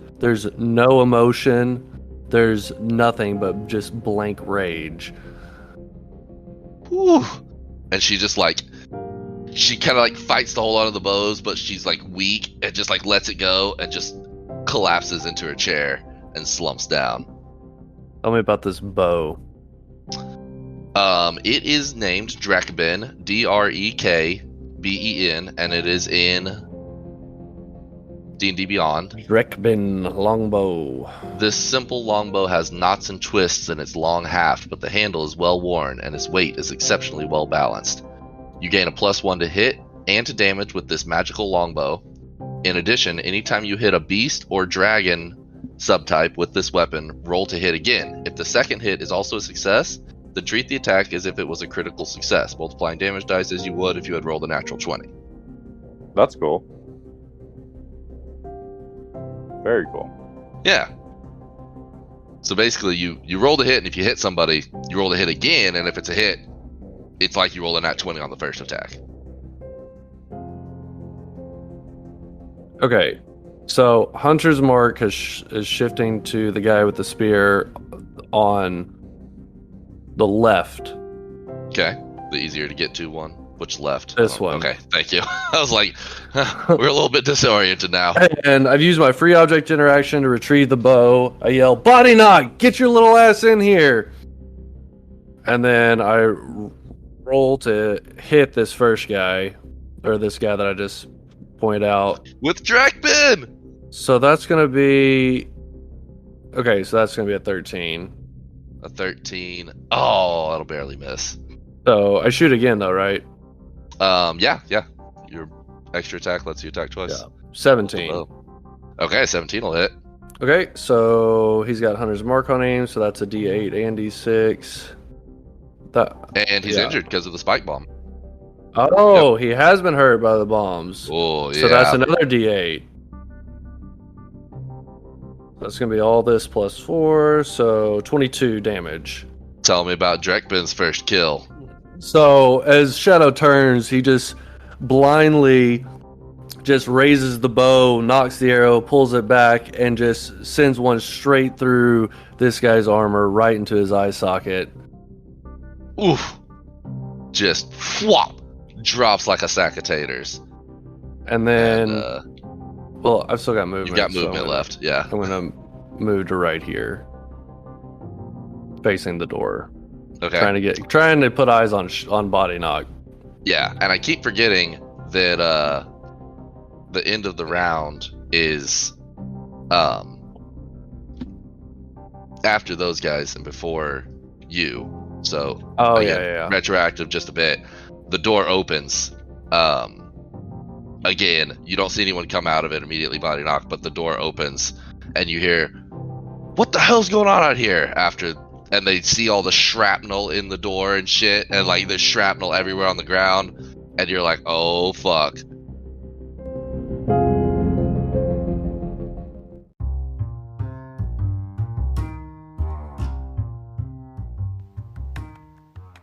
no emotion. There's nothing but just blank rage. Whew. And she just like, she kind of like fights to hold on to the bows, but she's like weak and just like lets it go and just collapses into her chair and slumps down. Tell me about this bow. It is named Drekben, Drekben, and it is in D&D Beyond. Drekben longbow. This simple longbow has knots and twists in its long haft, but the handle is well worn and its weight is exceptionally well balanced. You gain a +1 to hit and to damage with this magical longbow. In addition, anytime you hit a beast or dragon subtype with this weapon, roll to hit again. If the second hit is also a success, then treat the attack as if it was a critical success, multiplying damage dice as you would if you had rolled a natural 20. That's cool. Very cool. Yeah. So basically, you roll to hit, and if you hit somebody, you roll to hit again, and if it's a hit, it's like you roll a nat 20 on the first attack. Okay, so Hunter's Mark is shifting to the guy with the spear on the left. Okay. The easier to get to one. Which left? This Oh, one. Okay, thank you. I was like, we're a little bit disoriented now. And I've used my free object interaction to retrieve the bow. I yell, "Body knock! Get your little ass in here!" And then I roll to hit this first guy, or this guy that I just pointed out. With Drekben! So that's going to be... Okay, so that's going to be a 13. A 13. Oh, that'll barely miss. So I shoot again, though, right? Yeah. Your extra attack lets you attack twice. Yeah. 17. Oh. Okay, 17 will hit. Okay, so he's got Hunter's Mark on him, so that's a D8 and D6. And he's Yeah. injured because of the spike bomb. Oh, he has been hurt by the bombs. Oh, yeah. So that's another D8. That's going to be all this +4, so 22 damage. Tell me about Drekben's first kill. So as Shadow turns, he just blindly just raises the bow, knocks the arrow, pulls it back, and just sends one straight through this guy's armor, right into his eye socket. Oof. Just whop. Drops like a sack of taters. And then, And, well, I've still got movement. you've got so movement left, yeah. I'm gonna move to right here, facing the door. Okay. Trying to put eyes on Body Knock. Yeah, and I keep forgetting that the end of the round is after those guys and before you. So Yeah. retroactive just a bit. The door opens. Again, you don't see anyone come out of it immediately, Body Knock, but the door opens and you hear, "What the hell's going on out here?" And they see all the shrapnel in the door and shit, and like there's shrapnel everywhere on the ground, and you're like, "Oh fuck."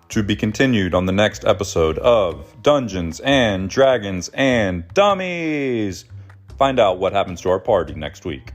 To be continued on the next episode of Dungeons and Dragons and Dummies. Find out what happens to our party next week.